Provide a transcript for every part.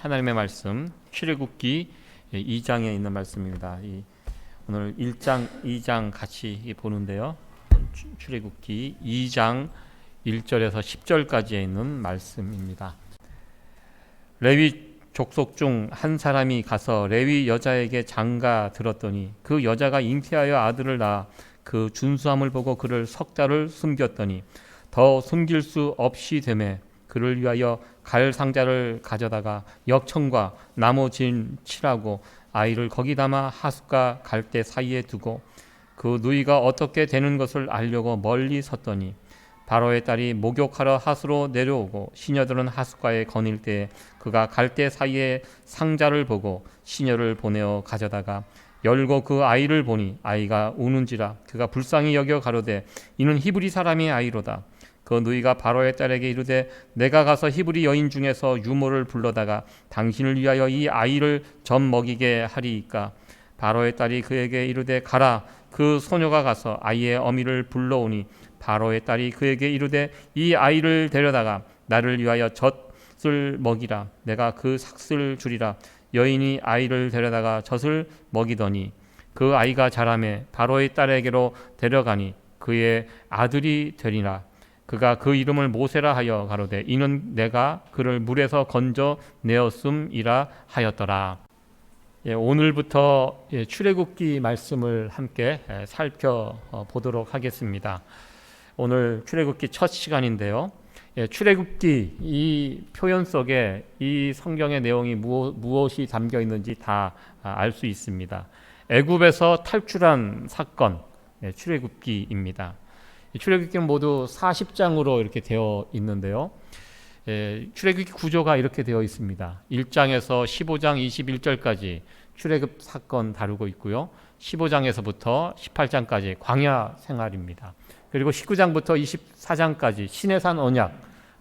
하나님의 말씀 출애굽기 2장에 있는 말씀입니다. 오늘 1장, 2장 같이 보는데요. 출애굽기 2장 1절에서 10절까지에 있는 말씀입니다. 레위 족속 중 한 사람이 가서 레위 여자에게 장가 들었더니 그 여자가 잉태하여 아들을 낳아 그 준수함을 보고 그를 석 달을 숨겼더니 더 숨길 수 없이 되매 그를 위하여 갈 상자를 가져다가 역청과 나무 진 칠하고 아이를 거기 담아 하숫과 갈대 사이에 두고 그 누이가 어떻게 되는 것을 알려고 멀리 섰더니 바로의 딸이 목욕하러 하수로 내려오고 시녀들은 하숫가에 거닐 때에 그가 갈대 사이에 상자를 보고 시녀를 보내어 가져다가 열고 그 아이를 보니 아이가 우는지라 그가 불쌍히 여겨 가로되 이는 히브리 사람의 아이로다. 그 누이가 바로의 딸에게 이르되 내가 가서 히브리 여인 중에서 유모를 불러다가 당신을 위하여 이 아이를 젖 먹이게 하리이까. 바로의 딸이 그에게 이르되 가라. 그 소녀가 가서 아이의 어미를 불러오니 바로의 딸이 그에게 이르되 이 아이를 데려다가 나를 위하여 젖을 먹이라. 내가 그 삭슬 주리라. 여인이 아이를 데려다가 젖을 먹이더니 그 아이가 자라매 바로의 딸에게로 데려가니 그의 아들이 되리라. 그가 그 이름을 모세라 하여 가로되 이는 내가 그를 물에서 건져 내었음이라 하였더라. 오늘부터 출애굽기 말씀을 함께 살펴보도록 하겠습니다. 오늘 출애굽기 첫 시간인데요. 출애굽기 이 표현 속에 이 성경의 내용이 무엇이 담겨 있는지 다 알 수 있습니다. 애굽에서 탈출한 사건, 출애굽기입니다. 출애굽기는 모두 40장으로 이렇게 되어 있는데요. 출애굽기 구조가 이렇게 되어 있습니다. 1장에서 15장 21절까지 출애굽 사건 다루고 있고요. 15장에서부터 18장까지 광야 생활입니다. 그리고 19장부터 24장까지 시내산 언약,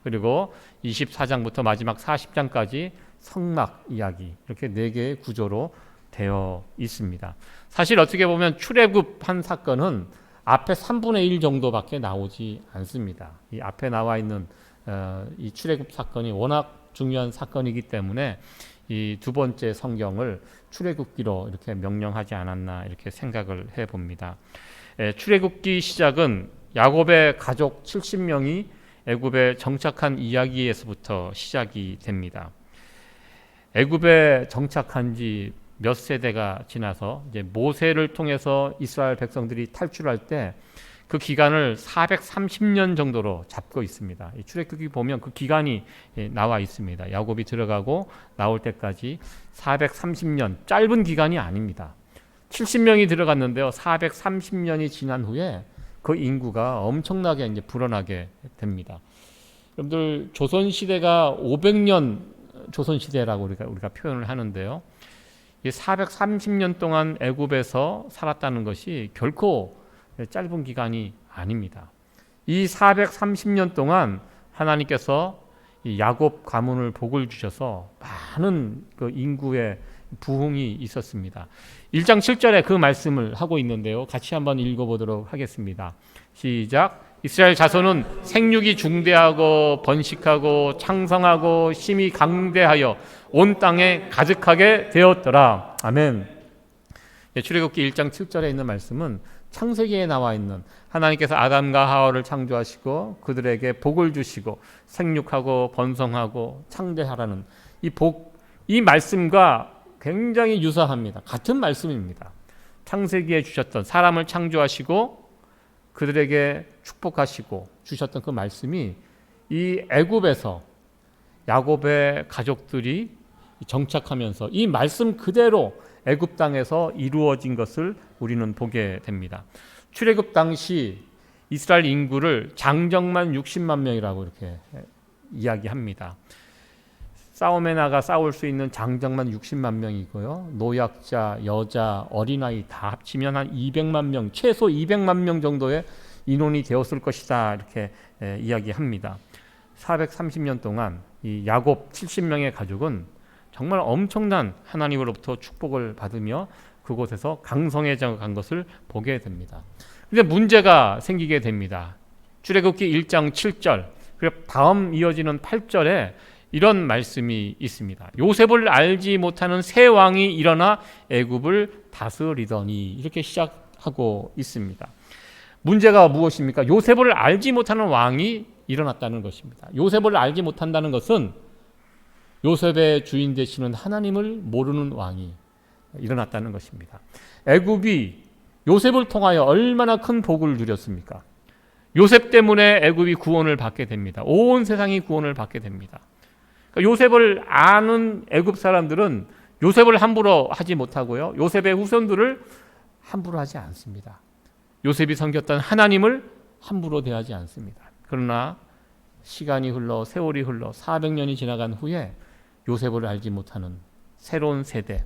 그리고 24장부터 마지막 40장까지 성막 이야기, 이렇게 4개의 구조로 되어 있습니다. 사실 어떻게 보면 출애굽한 사건은 앞에 3분의 1 정도밖에 나오지 않습니다. 이 앞에 나와 있는 이 출애굽 사건이 워낙 중요한 사건이기 때문에 이 두 번째 성경을 출애굽기로 이렇게 명령하지 않았나 이렇게 생각을 해봅니다. 출애굽기 시작은 야곱의 가족 70명이 애굽에 정착한 이야기에서부터 시작이 됩니다. 애굽에 정착한 지 몇 세대가 지나서 이제 모세를 통해서 이스라엘 백성들이 탈출할 때 그 기간을 430년 정도로 잡고 있습니다. 이 출애굽기 보면 그 기간이 나와 있습니다. 야곱이 들어가고 나올 때까지 430년, 짧은 기간이 아닙니다. 70명이 들어갔는데요. 430년이 지난 후에 그 인구가 엄청나게 이제 불어나게 됩니다. 여러분들 조선 시대가 500년 조선 시대라고 우리가 표현을 하는데요. 이 430년 동안 애굽에서 살았다는 것이 결코 짧은 기간이 아닙니다. 이 430년 동안 하나님께서 이 야곱 가문을 복을 주셔서 많은 그 인구의 부흥이 있었습니다. 1장 7절에 그 말씀을 하고 있는데요. 같이 한번 읽어보도록 하겠습니다. 시작. 이스라엘 자손은 생육이 중대하고 번식하고 창성하고 심히 강대하여 온 땅에 가득하게 되었더라. 아멘. 출애굽기 1장 7절에 있는 말씀은 창세기에 나와 있는 하나님께서 아담과 하와를 창조하시고 그들에게 복을 주시고 생육하고 번성하고 창대하라는 이 말씀과 굉장히 유사합니다. 같은 말씀입니다. 창세기에 주셨던 사람을 창조하시고 그들에게 축복하시고 주셨던 그 말씀이 이 애굽에서 야곱의 가족들이 정착하면서 이 말씀 그대로 애굽 땅에서 이루어진 것을 우리는 보게 됩니다. 출애굽 당시 이스라엘 인구를 장정만 60만 명이라고 이렇게 이야기합니다. 싸움에 나가 싸울 수 있는 장정만 60만 명이고요. 노약자, 여자, 어린아이 다 합치면 한 200만 명, 최소 200만 명 정도의 인원이 되었을 것이다 이렇게 이야기합니다. 430년 동안 이 야곱 70명의 가족은 정말 엄청난 하나님으로부터 축복을 받으며 그곳에서 강성해져 간 것을 보게 됩니다. 그런데 문제가 생기게 됩니다. 출애굽기 1장 7절 그리고 다음 이어지는 8절에 이런 말씀이 있습니다. 요셉을 알지 못하는 새 왕이 일어나 애굽을 다스리더니, 이렇게 시작하고 있습니다. 문제가 무엇입니까? 요셉을 알지 못하는 왕이 일어났다는 것입니다. 요셉을 알지 못한다는 것은 요셉의 주인 되시는 하나님을 모르는 왕이 일어났다는 것입니다. 애굽이 요셉을 통하여 얼마나 큰 복을 누렸습니까? 요셉 때문에 애굽이 구원을 받게 됩니다. 온 세상이 구원을 받게 됩니다. 그러니까 요셉을 아는 애굽 사람들은 요셉을 함부로 하지 못하고요, 요셉의 후손들을 함부로 하지 않습니다. 요셉이 섬겼던 하나님을 함부로 대하지 않습니다. 그러나 시간이 흘러 세월이 흘러 400년이 지나간 후에 요셉을 알지 못하는 새로운 세대,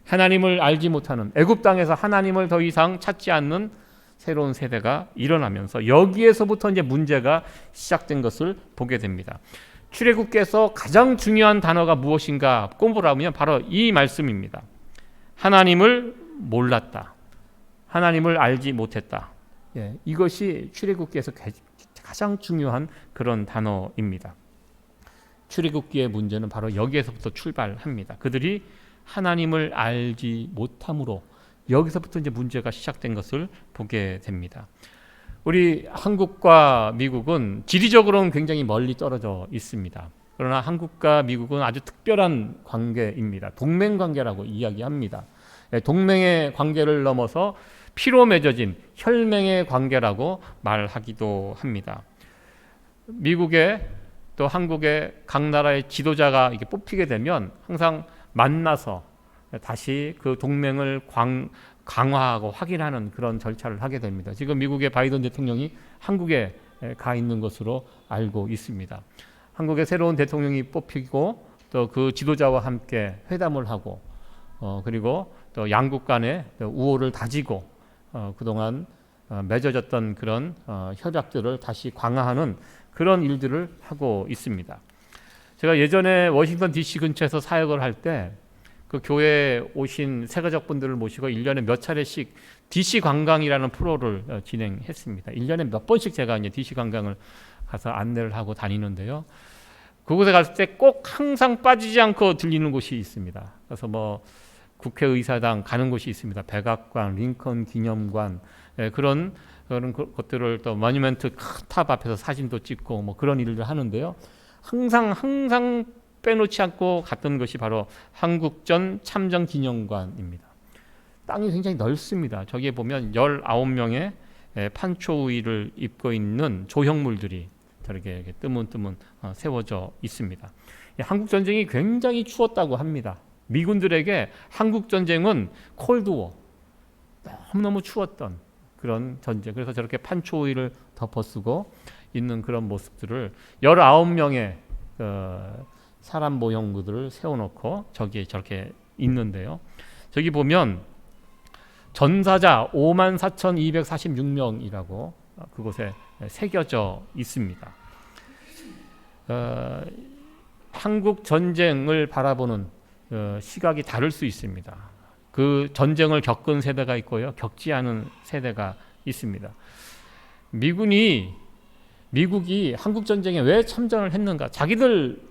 하나님을 알지 못하는, 애굽 땅에서 하나님을 더 이상 찾지 않는 새로운 세대가 일어나면서 여기에서부터 이제 문제가 시작된 것을 보게 됩니다. 출애굽기에서 가장 중요한 단어가 무엇인가 공부를 하면 바로 이 말씀입니다. 하나님을 몰랐다, 하나님을 알지 못했다. 이것이 출애굽기에서 가장 중요한 그런 단어입니다. 출애굽기의 문제는 바로 여기에서부터 출발합니다. 그들이 하나님을 알지 못함으로 여기서부터 이제 문제가 시작된 것을 보게 됩니다. 우리 한국과 미국은 지리적으로는 굉장히 멀리 떨어져 있습니다. 그러나 한국과 미국은 아주 특별한 관계입니다. 동맹 관계라고 이야기합니다. 동맹의 관계를 넘어서 피로 맺어진 혈맹의 관계라고 말하기도 합니다. 미국의 또 한국의 각 나라의 지도자가 이렇게 뽑히게 되면 항상 만나서 다시 그 동맹을 강화하고 확인하는 그런 절차를 하게 됩니다. 지금 미국의 바이든 대통령이 한국에 가 있는 것으로 알고 있습니다. 한국의 새로운 대통령이 뽑히고 또 그 지도자와 함께 회담을 하고 그리고 또 양국 간의 우호를 다지고 그동안 맺어졌던 그런 협약들을 다시 강화하는 그런 일들을 하고 있습니다. 제가 예전에 워싱턴 DC 근처에서 사역을 할 때 그 교회에 오신 세가족 분들을 모시고 1년에 몇 차례씩 DC 관광이라는 프로를 진행했습니다. 1년에 몇 번씩 제가 이제 DC 관광을 가서 안내를 하고 다니는데요. 그곳에 갔을 때 꼭 항상 빠지지 않고 들리는 곳이 있습니다. 그래서 뭐 국회의사당 가는 곳이 있습니다. 백악관, 링컨 기념관, 그런 것들을 또 모뉴멘트 큰 탑 앞에서 사진도 찍고 뭐 그런 일을 하는데요. 항상 빼놓지 않고 갔던 것이 바로 한국전 참전기념관입니다. 땅이 굉장히 넓습니다. 저기에 보면 19명의 판초의를 입고 있는 조형물들이 저렇게 뜨문뜨문 세워져 있습니다. 한국전쟁이 굉장히 추웠다고 합니다. 미군들에게 한국전쟁은 콜드워, 너무너무 추웠던 그런 전쟁. 그래서 저렇게 판초의를 덮어쓰고 있는 그런 모습들을 19명의 사람 모형들을 세워놓고 저기에 저렇게 있는데요. 저기 보면 전사자 54,246명이라고 그곳에 새겨져 있습니다. 한국 전쟁을 바라보는 시각이 다를 수 있습니다. 그 전쟁을 겪은 세대가 있고요, 겪지 않은 세대가 있습니다. 미국이 한국 전쟁에 왜 참전을 했는가? 자기들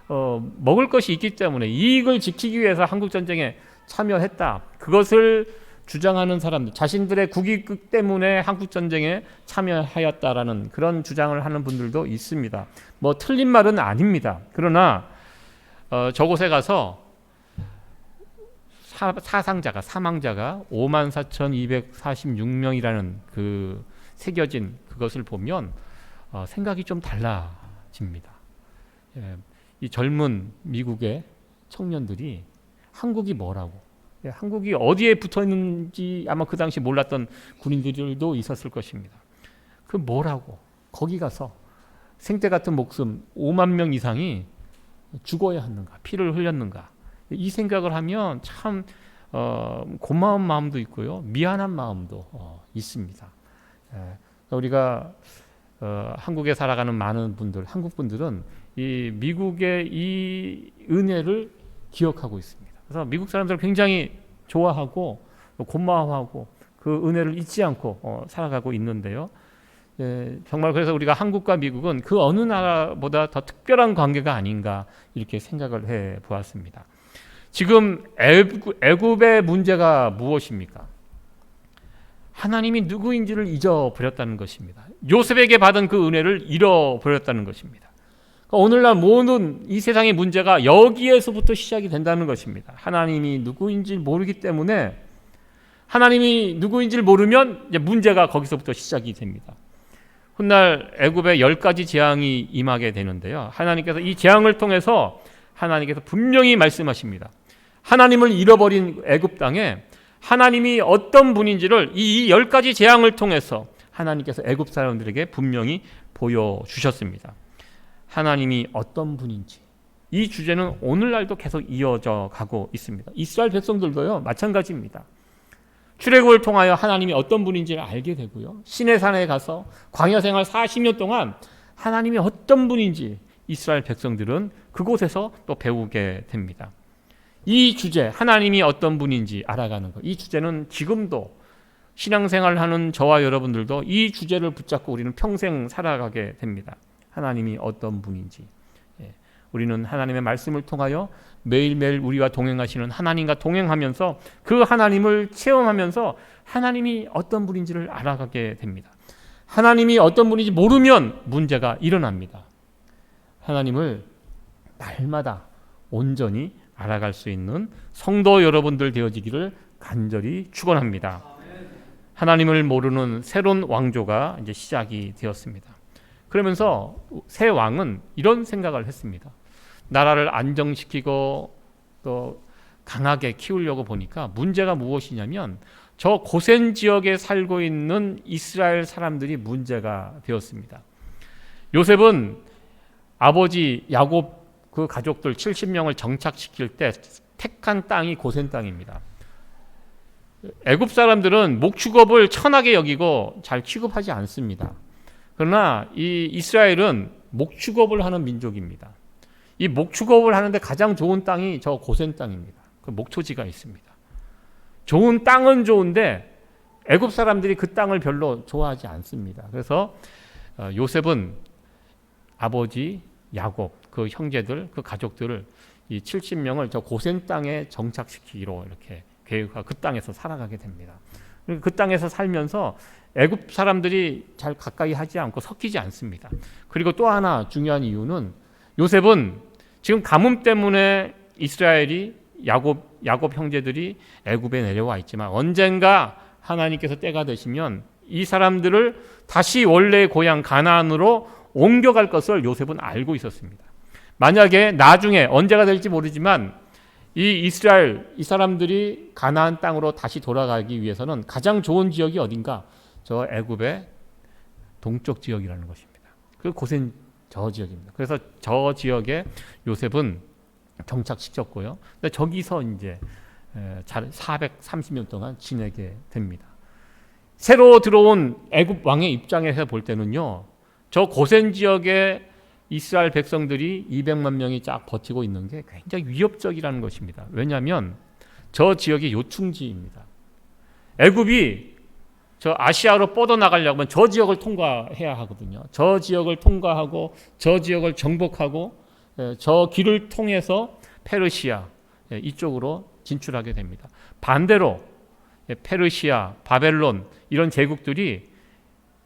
먹을 것이 있기 때문에 이익을 지키기 위해서 한국 전쟁에 참여했다. 그것을 주장하는 사람들, 자신들의 국익 때문에 한국 전쟁에 참여하였다라는 그런 주장을 하는 분들도 있습니다. 뭐 틀린 말은 아닙니다. 그러나 저곳에 가서 사망자가 54,246명이라는 그 새겨진 그것을 보면 생각이 좀 달라집니다. 이 젊은 미국의 청년들이 한국이 뭐라고, 한국이 어디에 붙어 있는지 아마 그 당시 몰랐던 군인들도 있었을 것입니다. 그 뭐라고 거기 가서 생떼 같은 목숨 5만 명 이상이 죽어야 하는가, 피를 흘렸는가, 이 생각을 하면 참 고마운 마음도 있고요, 미안한 마음도 있습니다. 우리가 한국에 살아가는 많은 분들, 한국 분들은 이 미국의 이 은혜를 기억하고 있습니다. 그래서 미국 사람들을 굉장히 좋아하고 고마워하고 그 은혜를 잊지 않고 살아가고 있는데요. 정말 그래서 우리가 한국과 미국은 그 어느 나라보다 더 특별한 관계가 아닌가 이렇게 생각을 해 보았습니다. 지금 애굽의 문제가 무엇입니까? 하나님이 누구인지를 잊어버렸다는 것입니다. 요셉에게 받은 그 은혜를 잃어버렸다는 것입니다. 오늘날 모든 이 세상의 문제가 여기에서부터 시작이 된다는 것입니다. 하나님이 누구인지 모르기 때문에, 하나님이 누구인지를 모르면 이제 문제가 거기서부터 시작이 됩니다. 훗날 애굽에 10가지 재앙이 임하게 되는데요, 하나님께서 이 재앙을 통해서 하나님께서 분명히 말씀하십니다. 하나님을 잃어버린 애굽 땅에 하나님이 어떤 분인지를 이 10가지 재앙을 통해서 하나님께서 애굽 사람들에게 분명히 보여주셨습니다. 하나님이 어떤 분인지, 이 주제는 오늘날도 계속 이어져 가고 있습니다. 이스라엘 백성들도요 마찬가지입니다. 출애굽을 통하여 하나님이 어떤 분인지를 알게 되고요, 시내산에 가서 광야 생활 40년 동안 하나님이 어떤 분인지 이스라엘 백성들은 그곳에서 또 배우게 됩니다. 이 주제, 하나님이 어떤 분인지 알아가는 것, 이 주제는 지금도 신앙생활을 하는 저와 여러분들도 이 주제를 붙잡고 우리는 평생 살아가게 됩니다. 하나님이 어떤 분인지, 우리는 하나님의 말씀을 통하여 매일매일 우리와 동행하시는 하나님과 동행하면서 그 하나님을 체험하면서 하나님이 어떤 분인지를 알아가게 됩니다. 하나님이 어떤 분인지 모르면 문제가 일어납니다. 하나님을 날마다 온전히 알아갈 수 있는 성도 여러분들 되어지기를 간절히 축원합니다. 하나님을 모르는 새로운 왕조가 이제 시작이 되었습니다. 그러면서 새 왕은 이런 생각을 했습니다. 나라를 안정시키고 또 강하게 키우려고 보니까 문제가 무엇이냐면 저 고센 지역에 살고 있는 이스라엘 사람들이 문제가 되었습니다. 요셉은 아버지 야곱 그 가족들 70명을 정착시킬 때 택한 땅이 고센 땅입니다. 애굽 사람들은 목축업을 천하게 여기고 잘 취급하지 않습니다. 그러나 이 이스라엘은 목축업을 하는 민족입니다. 이 목축업을 하는데 가장 좋은 땅이 저 고센 땅입니다. 그 목초지가 있습니다. 좋은 땅은 좋은데 애굽 사람들이 그 땅을 별로 좋아하지 않습니다. 그래서 요셉은 아버지 야곱, 그 형제들, 그 가족들을 이 70명을 저 고센 땅에 정착시키기로 이렇게 계획하고 그 땅에서 살아가게 됩니다. 그 땅에서 살면서 애굽 사람들이 잘 가까이 하지 않고 섞이지 않습니다. 그리고 또 하나 중요한 이유는 요셉은 지금 가뭄 때문에 이스라엘이 야곱 형제들이 애굽에 내려와 있지만 언젠가 하나님께서 때가 되시면 이 사람들을 다시 원래의 고향 가나안으로 옮겨갈 것을 요셉은 알고 있었습니다. 만약에 나중에 언제가 될지 모르지만 이 이스라엘, 이 사람들이 가나안 땅으로 다시 돌아가기 위해서는 가장 좋은 지역이 어딘가? 저 애굽의 동쪽 지역이라는 것입니다. 그 고센 저 지역입니다. 그래서 저 지역에 요셉은 정착시켰고요. 저기서 이제 430년 동안 지내게 됩니다. 새로 들어온 애굽 왕의 입장에서 볼 때는요, 저 고센 지역에 이스라엘 백성들이 200만 명이 쫙 버티고 있는 게 굉장히 위협적이라는 것입니다. 왜냐하면 저 지역이 요충지입니다. 애굽이 저 아시아로 뻗어나가려면 저 지역을 통과해야 하거든요. 저 지역을 통과하고 저 지역을 정복하고 저 길을 통해서 페르시아 이쪽으로 진출하게 됩니다. 반대로 페르시아, 바벨론 이런 제국들이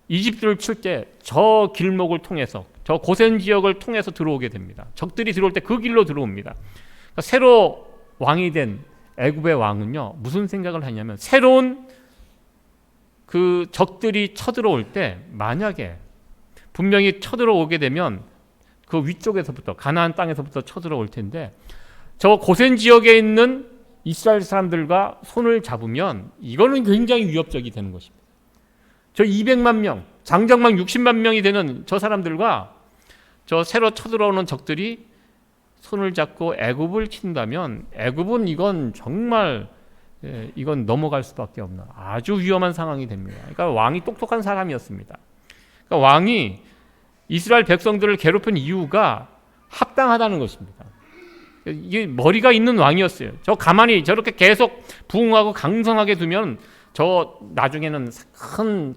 이집트를 칠 때 저 길목을 통해서 저 고센 지역을 통해서 들어오게 됩니다. 적들이 들어올 때 그 길로 들어옵니다. 그러니까 새로 왕이 된 애굽의 왕은요, 무슨 생각을 하냐면 새로운 그 적들이 쳐들어올 때 만약에 분명히 쳐들어오게 되면 그 위쪽에서부터 가나안 땅에서부터 쳐들어올 텐데 저 고센 지역에 있는 이스라엘 사람들과 손을 잡으면 이거는 굉장히 위협적이 되는 것입니다. 저 200만 명, 장정만 60만 명이 되는 저 사람들과 저 새로 쳐들어오는 적들이 손을 잡고 애굽을 친다면 애굽은 이건 정말 이건 넘어갈 수밖에 없는 아주 위험한 상황이 됩니다. 그러니까 왕이 똑똑한 사람이었습니다. 그러니까 왕이 이스라엘 백성들을 괴롭힌 이유가 합당하다는 것입니다. 이게 머리가 있는 왕이었어요. 저 가만히 저렇게 계속 부흥하고 강성하게 두면 저 나중에는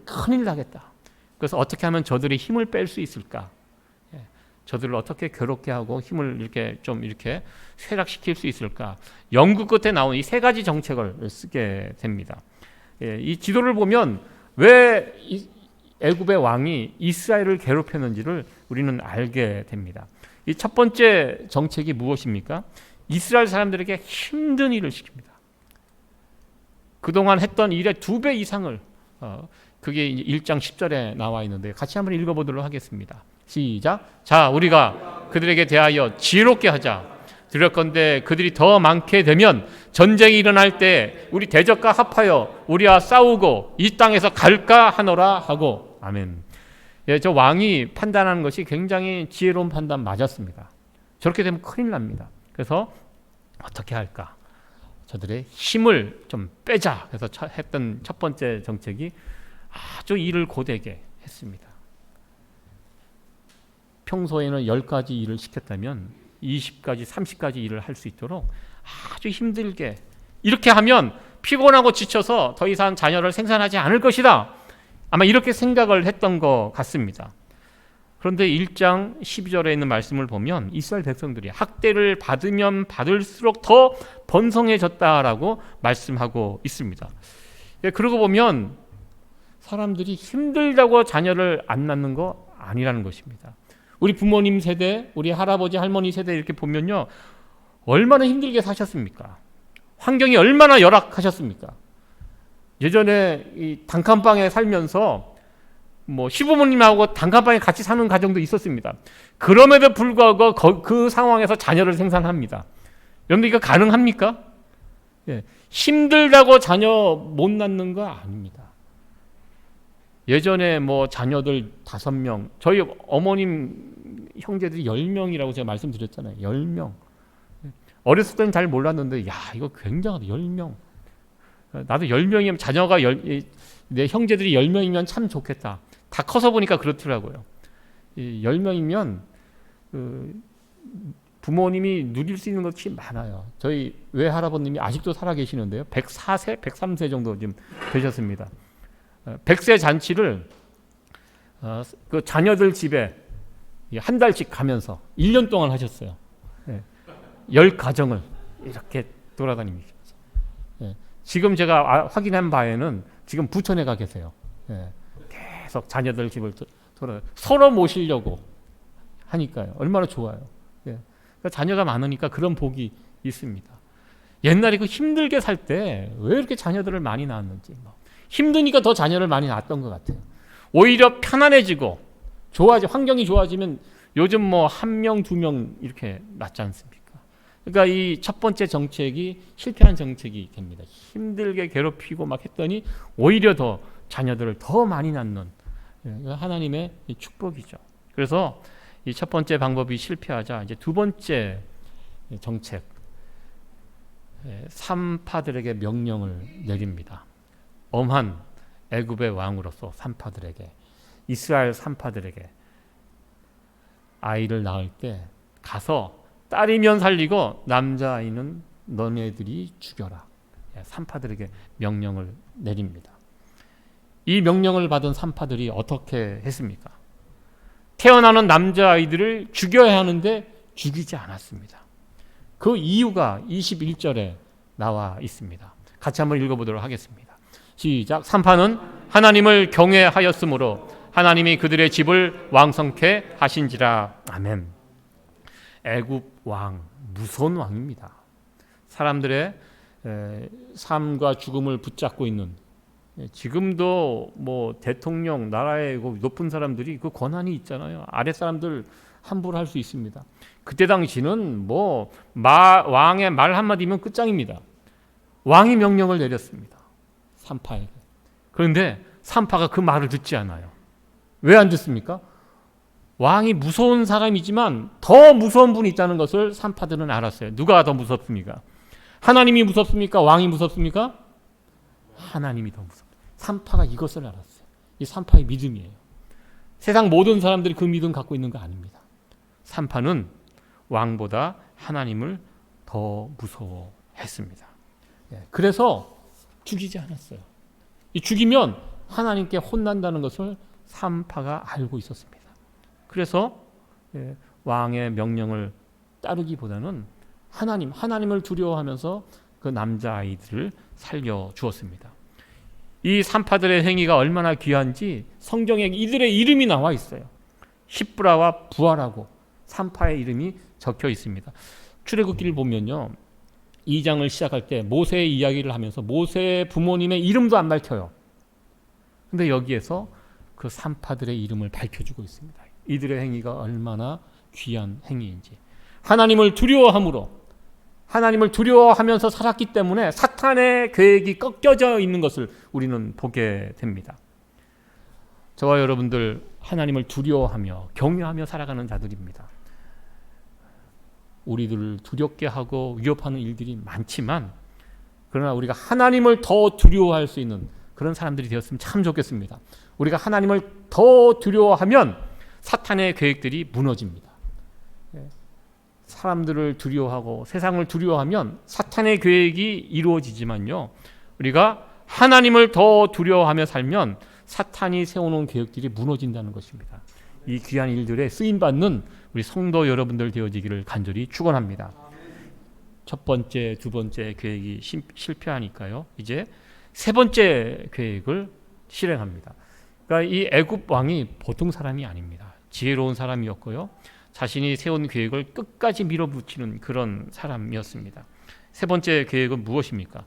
큰일 나겠다. 그래서 어떻게 하면 저들이 힘을 뺄 수 있을까? 저들을 어떻게 괴롭게 하고 힘을 이렇게 좀 이렇게 쇠락시킬 수 있을까? 연구 끝에 나온 이 세 가지 정책을 쓰게 됩니다. 이 지도를 보면 왜 애굽의 왕이 이스라엘을 괴롭혔는지를 우리는 알게 됩니다. 이 첫 번째 정책이 무엇입니까? 이스라엘 사람들에게 힘든 일을 시킵니다. 그동안 했던 일의 2배 이상을 그게 1장 10절에 나와 있는데 같이 한번 읽어보도록 하겠습니다. 시작. 자, 우리가 그들에게 대하여 지혜롭게 하자. 두렵건대 그들이 더 많게 되면 전쟁이 일어날 때 우리 대적과 합하여 우리와 싸우고 이 땅에서 갈까 하노라 하고. 아멘. 저 왕이 판단하는 것이 굉장히 지혜로운 판단 맞았습니다. 저렇게 되면 큰일 납니다. 그래서 어떻게 할까? 저들의 힘을 좀 빼자. 그래서 했던 첫 번째 정책이 아주 일을 고되게 했습니다. 평소에는 10가지 일을 시켰다면 20가지, 30가지 일을 할 수 있도록 아주 힘들게, 이렇게 하면 피곤하고 지쳐서 더 이상 자녀를 생산하지 않을 것이다. 아마 이렇게 생각을 했던 것 같습니다. 그런데 1장 12절에 있는 말씀을 보면 이스라엘 백성들이 학대를 받으면 받을수록 더 번성해졌다라고 말씀하고 있습니다. 그러고 보면 사람들이 힘들다고 자녀를 안 낳는 거 아니라는 것입니다. 우리 부모님 세대, 우리 할아버지 할머니 세대 이렇게 보면요, 얼마나 힘들게 사셨습니까? 환경이 얼마나 열악하셨습니까? 예전에 이 단칸방에 살면서 시부모님하고 단칸방에 같이 사는 가정도 있었습니다. 그럼에도 불구하고 그 상황에서 자녀를 생산합니다. 여러분들 이거 가능합니까? 힘들다고 자녀 못 낳는 거 아닙니다. 예전에 자녀들 5명, 저희 어머님 형제들이 10명이라고 제가 말씀드렸잖아요. 10명. 어렸을 때는 잘 몰랐는데, 야, 이거 굉장하다. 10명. 나도 10명이면 자녀가 내 형제들이 10명이면 참 좋겠다. 다 커서 보니까 그렇더라고요. 10명이면 부모님이 누릴 수 있는 것이 많아요. 저희 외할아버님이 아직도 살아 계시는데요. 104세, 103세 정도 지금 되셨습니다. 100세 잔치를 그 자녀들 집에 한 달씩 가면서 1년 동안 하셨어요. 10가정을 이렇게 돌아다니면서. 지금 제가 확인한 바에는 지금 부천에 가 계세요. 계속 자녀들 집을 돌아 서로 모시려고 하니까요. 얼마나 좋아요. 그러니까 자녀가 많으니까 그런 복이 있습니다. 옛날에 그 힘들게 살 때 왜 이렇게 자녀들을 많이 낳았는지, 힘드니까 더 자녀를 많이 낳았던 것 같아요. 오히려 편안해지고 환경이 좋아지면 요즘 1명, 2명 이렇게 낳지 않습니까? 그러니까 이 첫 번째 정책이 실패한 정책이 됩니다. 힘들게 괴롭히고 막 했더니 오히려 더 자녀들을 더 많이 낳는 하나님의 축복이죠. 그래서 이 첫 번째 방법이 실패하자 이제 두 번째 정책, 산파들에게 명령을 내립니다. 엄한 애굽의 왕으로서 산파들에게, 이스라엘 산파들에게 아이를 낳을 때 가서 딸이면 살리고 남자아이는 너네들이 죽여라. 산파들에게 명령을 내립니다. 이 명령을 받은 산파들이 어떻게 했습니까? 태어나는 남자아이들을 죽여야 하는데 죽이지 않았습니다. 그 이유가 21절에 나와 있습니다. 같이 한번 읽어보도록 하겠습니다. 시작. 산파는 하나님을 경외하였으므로 하나님이 그들의 집을 왕성케 하신지라. 아멘. 애굽 왕, 무서운 왕입니다. 사람들의 삶과 죽음을 붙잡고 있는, 지금도 대통령, 나라의 높은 사람들이 그 권한이 있잖아요. 아래 사람들 함부로 할 수 있습니다. 그때 당시는 왕의 말 한마디면 끝장입니다. 왕이 명령을 내렸습니다. 산파에게. 그런데 산파가 그 말을 듣지 않아요. 왜 안 듣습니까? 왕이 무서운 사람이지만 더 무서운 분이 있다는 것을 산파들은 알았어요. 누가 더 무섭습니까? 하나님이 무섭습니까? 왕이 무섭습니까? 하나님이 더 무섭습니다. 산파가 이것을 알았어요. 이 산파의 믿음이에요. 세상 모든 사람들이 그 믿음 갖고 있는 거 아닙니다. 산파는 왕보다 하나님을 더 무서워했습니다. 그래서 죽이지 않았어요. 죽이면 하나님께 혼난다는 것을 산파가 알고 있었습니다. 그래서 왕의 명령을 따르기보다는 하나님을 두려워하면서 그 남자아이들을 살려주었습니다. 이 산파들의 행위가 얼마나 귀한지 성경에 이들의 이름이 나와 있어요. 십브라와 부하라고 산파의 이름이 적혀 있습니다. 출애굽기를 보면요, 2장을 시작할 때 모세의 이야기를 하면서 모세의 부모님의 이름도 안 밝혀요. 근데 여기에서 그 산파들의 이름을 밝혀주고 있습니다. 이들의 행위가 얼마나 귀한 행위인지. 하나님을 두려워하면서 살았기 때문에 사탄의 계획이 꺾여져 있는 것을 우리는 보게 됩니다. 저와 여러분들 하나님을 두려워하며 경외하며 살아가는 자들입니다. 우리들을 두렵게 하고 위협하는 일들이 많지만, 그러나 우리가 하나님을 더 두려워할 수 있는 그런 사람들이 되었으면 참 좋겠습니다. 우리가 하나님을 더 두려워하면 사탄의 계획들이 무너집니다. 사람들을 두려워하고 세상을 두려워하면 사탄의 계획이 이루어지지만요, 우리가 하나님을 더 두려워하며 살면 사탄이 세워놓은 계획들이 무너진다는 것입니다. 이 귀한 일들에 쓰임받는 우리 성도 여러분들 되어지기를 간절히 축원합니다. 첫 번째, 두 번째 계획이 실패하니까요, 이제 세 번째 계획을 실행합니다. 그러니까 이 애굽 왕이 보통 사람이 아닙니다. 지혜로운 사람이었고요, 자신이 세운 계획을 끝까지 밀어붙이는 그런 사람이었습니다. 세 번째 계획은 무엇입니까?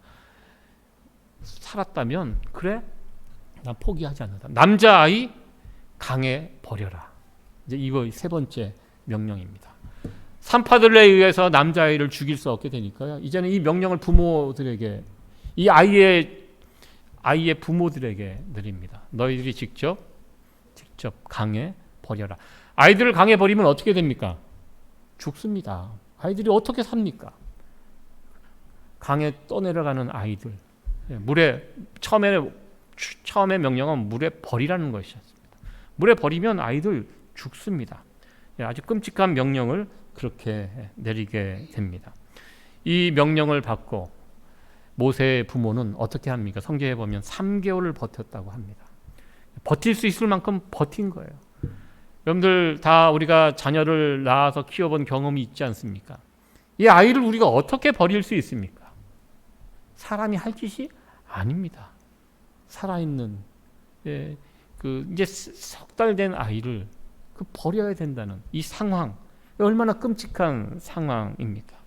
살았다면 그래, 난 포기하지 않는다. 남자아이 강에 버려라. 이제 이거 세 번째 명령입니다. 산파들에 의해서 남자아이를 죽일 수 없게 되니까요, 이제는 이 명령을 부모들에게, 이 아이의 부모들에게 드립니다. 너희들이 직접 강에 버려라. 아이들을 강에 버리면 어떻게 됩니까? 죽습니다. 아이들이 어떻게 삽니까? 강에 떠내려가는 아이들, 물에 처음에 명령은 물에 버리라는 것이었습니다. 물에 버리면 아이들 죽습니다. 아주 끔찍한 명령을 그렇게 내리게 됩니다. 이 명령을 받고 모세의 부모는 어떻게 합니까? 성경에 보면 3개월을 버텼다고 합니다. 버틸 수 있을 만큼 버틴 거예요. 여러분들 다 우리가 자녀를 낳아서 키워본 경험이 있지 않습니까? 이 아이를 우리가 어떻게 버릴 수 있습니까? 사람이 할 짓이 아닙니다. 살아있는 이제 석 달 된 아이를 버려야 된다는 이 상황, 얼마나 끔찍한 상황입니까?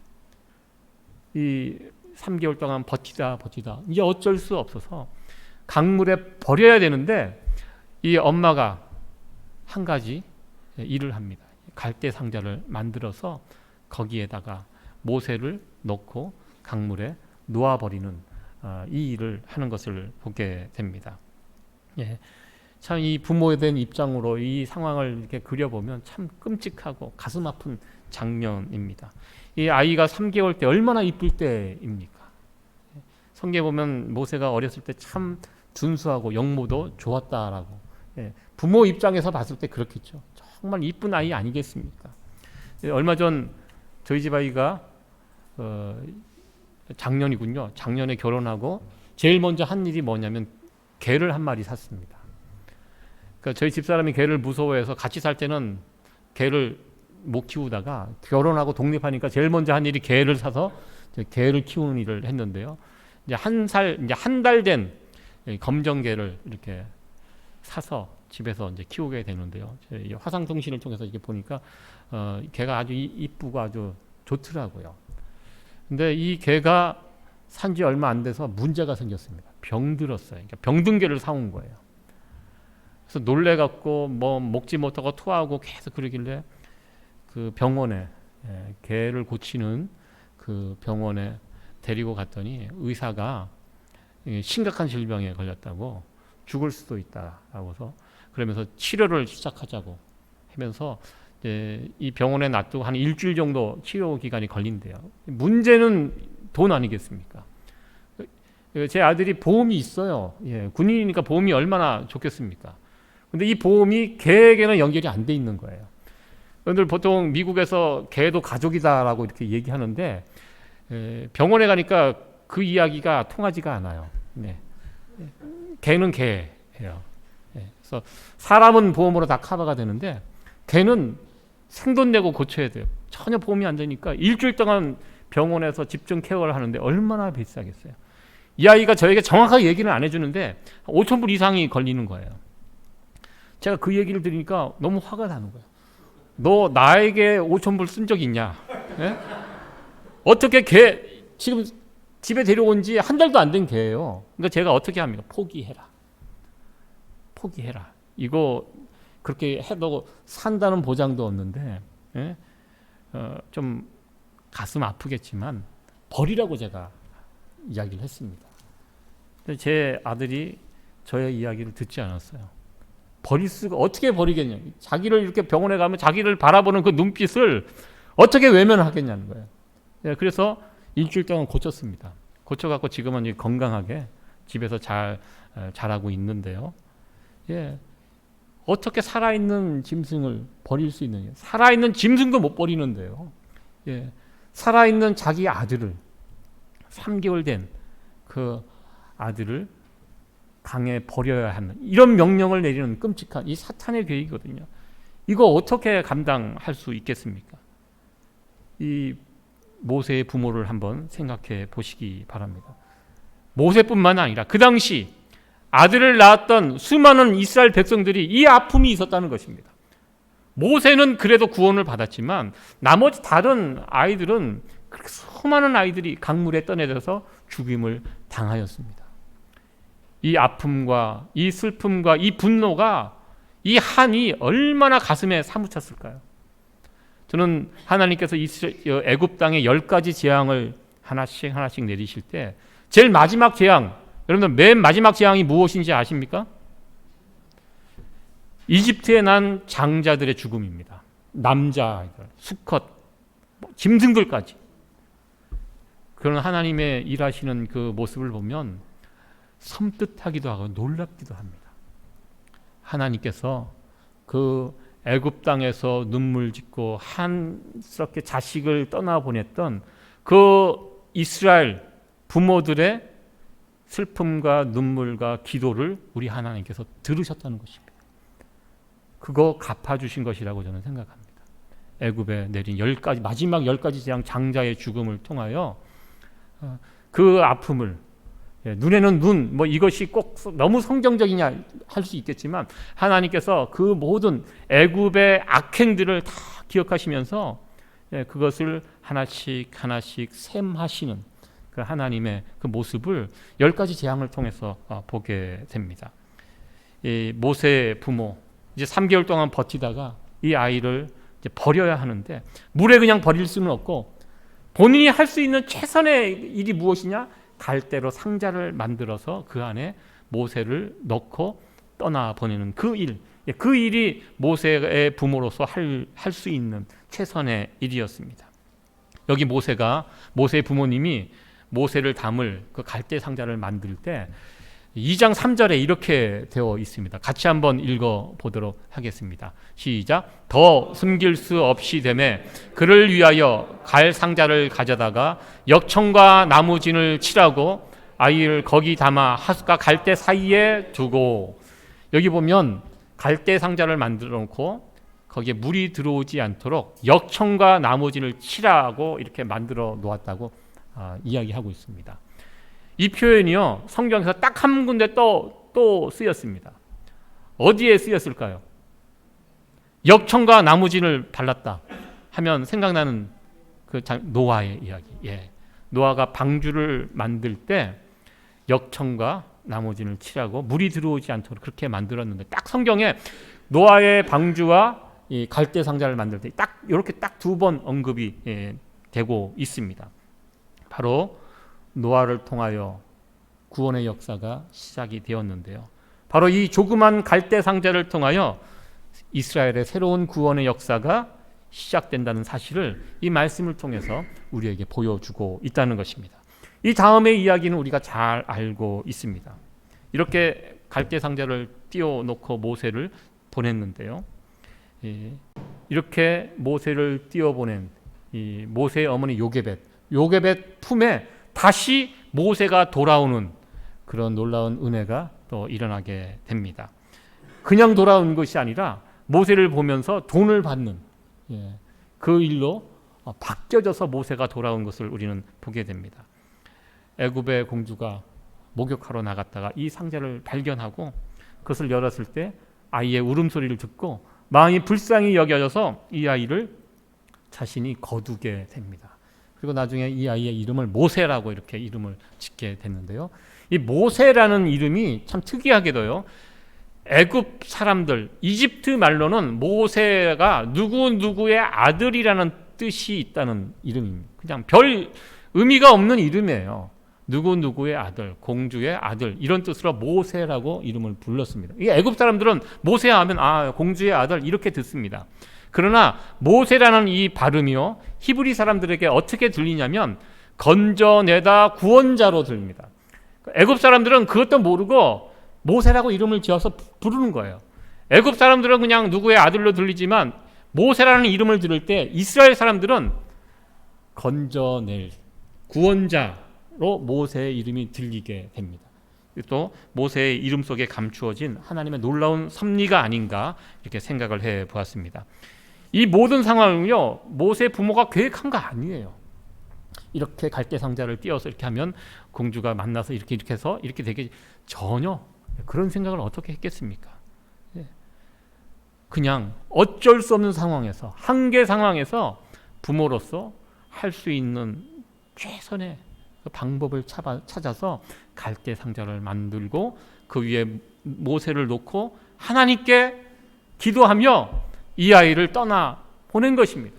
이 3개월 동안 버티다 이제 어쩔 수 없어서 강물에 버려야 되는데, 이 엄마가 한 가지 일을 합니다. 갈대 상자를 만들어서 거기에다가 모세를 넣고 강물에 놓아버리는 이 일을 하는 것을 보게 됩니다. 참 이 부모에 대한 입장으로 이 상황을 이렇게 그려보면 참 끔찍하고 가슴 아픈 장면입니다. 이 아이가 3개월 때 얼마나 이쁠 때입니까? 성경에 보면 모세가 어렸을 때 참 준수하고 영모도 좋았다라고, 부모 입장에서 봤을 때 그렇겠죠. 정말 이쁜 아이 아니겠습니까? 얼마 전 저희 집 아이가 작년에 결혼하고 제일 먼저 한 일이 뭐냐면 개를 한 마리 샀습니다. 그러니까 저희 집사람이 개를 무서워해서 같이 살 때는 개를 못 키우다가 결혼하고 독립하니까 제일 먼저 한 일이 개를 사서 개를 키우는 일을 했는데요. 이제 한 달 된 검정개를 이렇게 사서 집에서 이제 키우게 되는데요. 화상통신을 통해서 이렇게 보니까 개가 아주 이쁘고 아주 좋더라고요. 근데 이 개가 산지 얼마 안 돼서 문제가 생겼습니다. 병들었어요. 그러니까 병든 개를 사온 거예요. 그래서 놀래갖고 뭐 먹지 못하고 토하고 계속 그러길래 그 병원에, 개를 고치는 그 병원에 데리고 갔더니 의사가 심각한 질병에 걸렸다고, 죽을 수도 있다라고서 그러면서 치료를 시작하자고 하면서 이 병원에 놔두고 한 일주일 정도 치료 기간이 걸린대요. 문제는 돈 아니겠습니까? 제 아들이 보험이 있어요. 군인이니까 보험이 얼마나 좋겠습니까? 근데 이 보험이 개에게는 연결이 안 돼 있는 거예요. 여러분들 보통 미국에서 개도 가족이다라고 이렇게 얘기하는데, 병원에 가니까 그 이야기가 통하지가 않아요. 개는 개예요. 그래서 사람은 보험으로 다 커버가 되는데 개는 생돈 내고 고쳐야 돼요. 전혀 보험이 안 되니까 일주일 동안 병원에서 집중 케어를 하는데 얼마나 비싸겠어요. 이 아이가 저에게 정확하게 얘기는 안 해주는데 5,000불 이상이 걸리는 거예요. 제가 그 얘기를 들으니까 너무 화가 나는 거예요. 너 나에게 5,000불 쓴 적 있냐? 네? 어떻게 개 지금 집에 데려온 지 한 달도 안 된 개예요. 그러니까 제가 어떻게 합니까? 포기해라. 이거 그렇게 해도 산다는 보장도 없는데 예? 좀 가슴 아프겠지만 버리라고 제가 이야기를 했습니다. 근데 제 아들이 저의 이야기를 듣지 않았어요. 버릴 수가 어떻게 버리겠냐. 자기를 이렇게 병원에 가면 자기를 바라보는 그 눈빛을 어떻게 외면하겠냐는 거예요. 예, 그래서 일주일 동안 고쳤습니다. 고쳐갖고 지금은 건강하게 집에서 잘 자라고 있는데요. 예, 어떻게 살아있는 짐승을 버릴 수 있느냐. 살아있는 짐승도 못 버리는데요. 예, 살아있는 자기 아들을 3개월 된 그 아들을 강에 버려야 하는 이런 명령을 내리는 끔찍한 이 사탄의 계획이거든요. 이거 어떻게 감당할 수 있겠습니까? 이 모세의 부모를 한번 생각해 보시기 바랍니다. 모세뿐만 아니라 그 당시 아들을 낳았던 수많은 이스라엘 백성들이 이 아픔이 있었다는 것입니다. 모세는 그래도 구원을 받았지만 나머지 다른 아이들은 수많은 아이들이 강물에 떠내려서 죽임을 당하였습니다. 이 아픔과 이 슬픔과 이 분노가 이 한이 얼마나 가슴에 사무쳤을까요? 저는 하나님께서 애굽 땅에 10가지 재앙을 하나씩 내리실 때 제일 마지막 재앙, 여러분들 맨 마지막 재앙이 무엇인지 아십니까? 이집트에 난 장자들의 죽음입니다. 남자아이들, 수컷, 짐승들까지. 그런 하나님의 일하시는 그 모습을 보면 섬뜩하기도 하고 놀랍기도 합니다. 하나님께서 그 애굽 땅에서 눈물 짓고 한스럽게 자식을 떠나보냈던 그 이스라엘 부모들의 슬픔과 눈물과 기도를 우리 하나님께서 들으셨다는 것입니다. 그거 갚아주신 것이라고 저는 생각합니다. 애굽에 내린 10가지 마지막 10가지 재앙 장자의 죽음을 통하여 그 아픔을 눈에는 눈, 이것이 꼭 너무 성경적이냐 할 수 있겠지만 하나님께서 그 모든 애굽의 악행들을 다 기억하시면서 그것을 하나씩 셈하시는 그 하나님의 그 모습을 10가지 재앙을 통해서 보게 됩니다. 이 모세의 부모 이제 3개월 동안 버티다가 이 아이를 이제 버려야 하는데 물에 그냥 버릴 수는 없고 본인이 할 수 있는 최선의 일이 무엇이냐? 갈대로 상자를 만들어서 그 안에 모세를 넣고 떠나보내는 그 일. 그 일이 모세의 부모로서 할 수 있는 최선의 일이었습니다. 여기 모세의 부모님이 모세를 담을 그 갈대 상자를 만들 때 2장 3절에 이렇게 되어 있습니다. 같이 한번 읽어보도록 하겠습니다. 시작. 더 숨길 수 없이 되매 그를 위하여 갈 상자를 가져다가 역청과 나무진을 칠하고 아이를 거기 담아 하숫과 갈대 사이에 두고. 여기 보면 갈대 상자를 만들어 놓고 거기에 물이 들어오지 않도록 역청과 나무진을 칠하고 이렇게 만들어 놓았다고 이야기하고 있습니다. 이 표현이요 성경에서 딱 한 군데 또 쓰였습니다. 어디에 쓰였을까요? 역청과 나무진을 발랐다 하면 생각나는 그 노아의 이야기. 노아가 방주를 만들 때 역청과 나무진을 칠하고 물이 들어오지 않도록 그렇게 만들었는데 딱 성경에 노아의 방주와 이 갈대 상자를 만들 때 딱 이렇게 딱 2번 언급이 되고 있습니다. 바로 노아를 통하여 구원의 역사가 시작이 되었는데요. 바로 이 조그만 갈대 상자를 통하여 이스라엘의 새로운 구원의 역사가 시작된다는 사실을 이 말씀을 통해서 우리에게 보여주고 있다는 것입니다. 이 다음의 이야기는 우리가 잘 알고 있습니다. 이렇게 갈대 상자를 띄워놓고 모세를 보냈는데요. 이렇게 모세를 띄워보낸 이 모세의 어머니 요게벳 품에 다시 모세가 돌아오는 그런 놀라운 은혜가 또 일어나게 됩니다. 그냥 돌아온 것이 아니라 모세를 보면서 돈을 받는 그 일로 바뀌어져서 모세가 돌아온 것을 우리는 보게 됩니다. 애굽의 공주가 목욕하러 나갔다가 이 상자를 발견하고 그것을 열었을 때 아이의 울음소리를 듣고 마음이 불쌍히 여겨져서 이 아이를 자신이 거두게 됩니다. 그리고 나중에 이 아이의 이름을 모세라고 이렇게 이름을 짓게 됐는데요. 이 모세라는 이름이 참 특이하게도요, 애굽 사람들, 이집트 말로는 모세가 누구누구의 아들이라는 뜻이 있다는 이름입니다. 그냥 별 의미가 없는 이름이에요. 누구누구의 아들, 공주의 아들, 이런 뜻으로 모세라고 이름을 불렀습니다. 이 애굽 사람들은 모세 하면 공주의 아들 이렇게 듣습니다. 그러나 모세라는 이 발음이요, 히브리 사람들에게 어떻게 들리냐면 건져내다 구원자로 들립니다. 애굽 사람들은 그것도 모르고 모세라고 이름을 지어서 부르는 거예요. 애굽 사람들은 그냥 누구의 아들로 들리지만 모세라는 이름을 들을 때 이스라엘 사람들은 건져낼 구원자로 모세의 이름이 들리게 됩니다. 또 모세의 이름 속에 감추어진 하나님의 놀라운 섭리가 아닌가 이렇게 생각을 해 보았습니다. 이 모든 상황은요, 모세 부모가 계획한 거 아니에요. 이렇게 갈대 상자를 띄어서 이렇게 하면 공주가 만나서 이렇게 해서 이렇게 되게, 전혀 그런 생각을 어떻게 했겠습니까? 그냥 어쩔 수 없는 상황에서, 한계 상황에서 부모로서 할 수 있는 최선의 방법을 찾아서 갈대 상자를 만들고 그 위에 모세를 놓고 하나님께 기도하며 이 아이를 떠나 보낸 것입니다.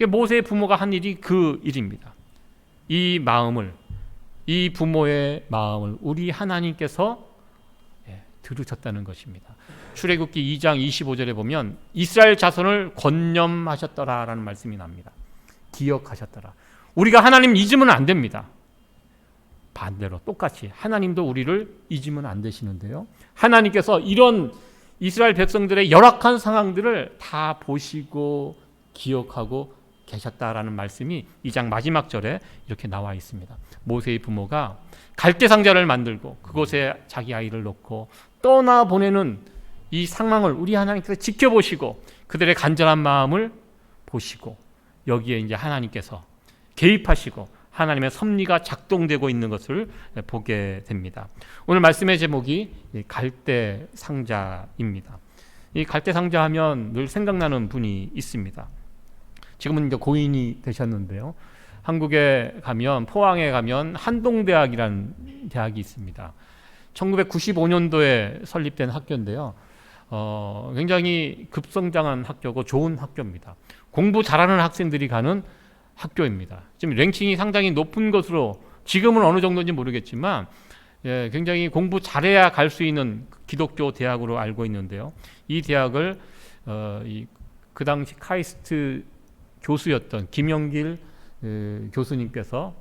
모세의 부모가 한 일이 그 일입니다. 이 마음을, 이 부모의 마음을 우리 하나님께서 들으셨다는 것입니다. 출애굽기 2장 25절에 보면 이스라엘 자손을 권념하셨더라라는 말씀이 납니다. 기억하셨더라. 우리가 하나님 잊으면 안 됩니다. 반대로 똑같이 하나님도 우리를 잊으면 안 되시는데요, 하나님께서 이런 이스라엘 백성들의 열악한 상황들을 다 보시고 기억하고 계셨다라는 말씀이 2장 마지막 절에 이렇게 나와 있습니다. 모세의 부모가 갈대 상자를 만들고 그곳에 자기 아이를 놓고 떠나보내는 이 상황을 우리 하나님께서 지켜보시고 그들의 간절한 마음을 보시고 여기에 이제 하나님께서 개입하시고 하나님의 섭리가 작동되고 있는 것을 보게 됩니다. 오늘 말씀의 제목이 갈대 상자입니다. 이 갈대 상자 하면 늘 생각나는 분이 있습니다. 지금은 이제 고인이 되셨는데요, 한국에 가면, 포항에 가면 한동대학이라는 대학이 있습니다. 1995년도에 설립된 학교인데요, 굉장히 급성장한 학교고 좋은 학교입니다. 공부 잘하는 학생들이 가는 학교입니다. 지금 랭킹이 상당히 높은 것으로, 지금은 어느 정도인지 모르겠지만 굉장히 공부 잘해야 갈 수 있는 기독교 대학으로 알고 있는데요, 이 대학을 그 당시 카이스트 교수였던 김영길 교수님께서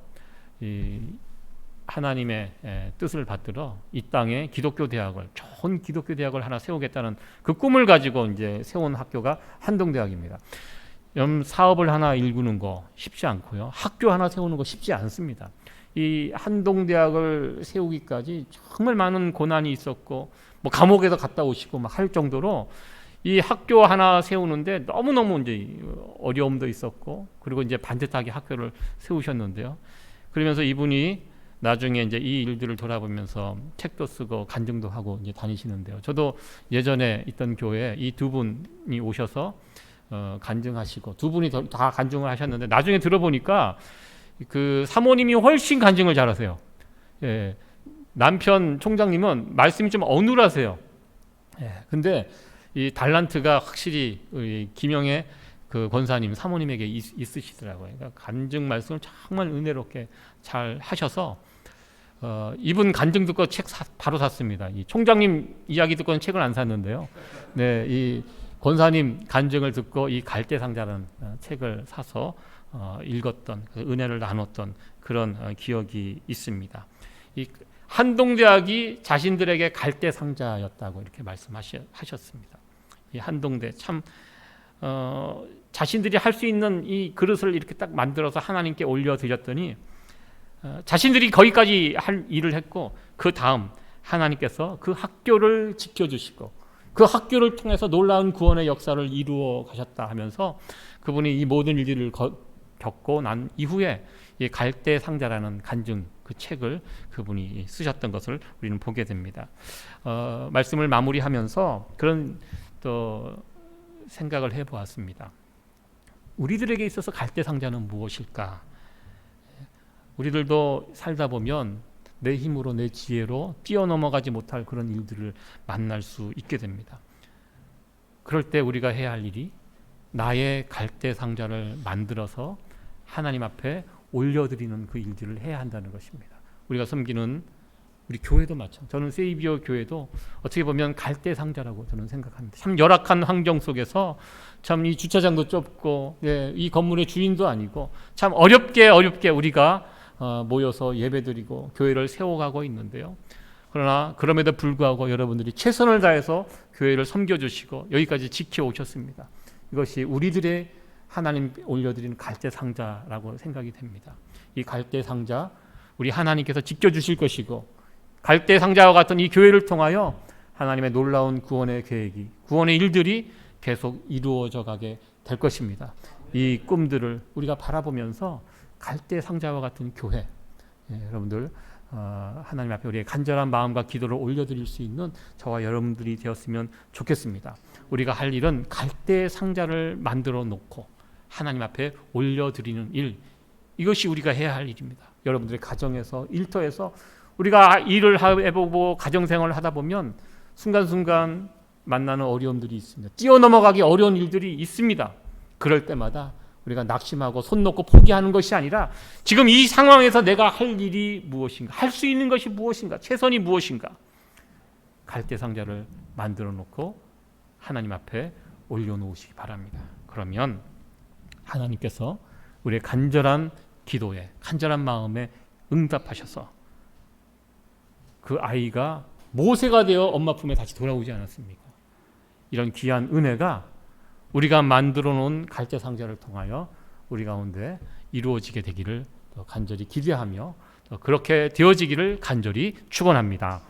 하나님의 뜻을 받들어 이 땅에 기독교 대학을, 좋은 기독교 대학을 하나 세우겠다는 그 꿈을 가지고 이제 세운 학교가 한동대학입니다. 사업을 하나 일구는 거 쉽지 않고요, 학교 하나 세우는 거 쉽지 않습니다. 이 한동대학을 세우기까지 정말 많은 고난이 있었고, 뭐 감옥에서 갔다 오시고 막 할 정도로 이 학교 하나 세우는데 너무너무 이제 어려움도 있었고, 그리고 이제 반듯하게 학교를 세우셨는데요, 그러면서 이분이 나중에 이제 이 일들을 돌아보면서 책도 쓰고 간증도 하고 이제 다니시는데요, 저도 예전에 있던 교회에 이 두 분이 오셔서 간증하시고, 두 분이 다 간증을 하셨는데 나중에 들어보니까 그 사모님이 훨씬 간증을 잘하세요. 남편 총장님은 말씀이 좀 어눌하세요. 근데 이 달란트가 확실히 우리 김영애 그 권사님 사모님에게 있으시더라고요. 그러니까 간증 말씀을 정말 은혜롭게 잘 하셔서 이분 간증 듣고 책 바로 샀습니다. 이 총장님 이야기 듣고는 책을 안 샀는데요, 이 권사님 간증을 듣고 이 갈대상자라는 책을 사서 읽었던, 그 은혜를 나눴던 그런 기억이 있습니다. 이 한동대학이 자신들에게 갈대상자였다고 이렇게 말씀하셨습니다. 이 한동대 참 자신들이 할 수 있는 이 그릇을 이렇게 딱 만들어서 하나님께 올려드렸더니 자신들이 거기까지 할 일을 했고, 그 다음 하나님께서 그 학교를 지켜주시고 그 학교를 통해서 놀라운 구원의 역사를 이루어 가셨다 하면서 그분이 이 모든 일들을 겪고 난 이후에 이 갈대 상자라는 간증 그 책을 그분이 쓰셨던 것을 우리는 보게 됩니다. 말씀을 마무리하면서 그런 또 생각을 해보았습니다. 우리들에게 있어서 갈대 상자는 무엇일까? 우리들도 살다 보면 내 힘으로 내 지혜로 뛰어넘어가지 못할 그런 일들을 만날 수 있게 됩니다. 그럴 때 우리가 해야 할 일이 나의 갈대 상자를 만들어서 하나님 앞에 올려드리는 그 일들을 해야 한다는 것입니다. 우리가 섬기는 우리 교회도 마찬가지. 저는 세이비어 교회도 어떻게 보면 갈대 상자라고 저는 생각합니다. 참 열악한 환경 속에서 참 이 주차장도 좁고 이 건물의 주인도 아니고 참 어렵게 우리가 모여서 예배드리고 교회를 세워가고 있는데요. 그러나 그럼에도 불구하고 여러분들이 최선을 다해서 교회를 섬겨주시고 여기까지 지켜오셨습니다. 이것이 우리들의 하나님 올려드리는 갈대 상자라고 생각이 됩니다. 이 갈대 상자 우리 하나님께서 지켜주실 것이고 갈대 상자와 같은 이 교회를 통하여 하나님의 놀라운 구원의 계획이 구원의 일들이 계속 이루어져 가게 될 것입니다. 이 꿈들을 우리가 바라보면서 갈대 상자와 같은 교회 여러분들 하나님 앞에 우리의 간절한 마음과 기도를 올려드릴 수 있는 저와 여러분들이 되었으면 좋겠습니다. 우리가 할 일은 갈대 상자를 만들어 놓고 하나님 앞에 올려드리는 일, 이것이 우리가 해야 할 일입니다. 여러분들의 가정에서 일터에서 우리가 일을 해보고 가정생활을 하다 보면 순간순간 만나는 어려움들이 있습니다. 뛰어넘어가기 어려운 일들이 있습니다. 그럴 때마다 우리가 낙심하고 손 놓고 포기하는 것이 아니라 지금 이 상황에서 내가 할 일이 무엇인가, 할 수 있는 것이 무엇인가, 최선이 무엇인가, 갈대 상자를 만들어 놓고 하나님 앞에 올려놓으시기 바랍니다. 그러면 하나님께서 우리의 간절한 기도에, 간절한 마음에 응답하셔서 그 아이가 모세가 되어 엄마 품에 다시 돌아오지 않았습니까? 이런 귀한 은혜가 우리가 만들어 놓은 갈대 상자를 통하여 우리 가운데 이루어지게 되기를 간절히 기대하며 그렇게 되어지기를 간절히 축원합니다.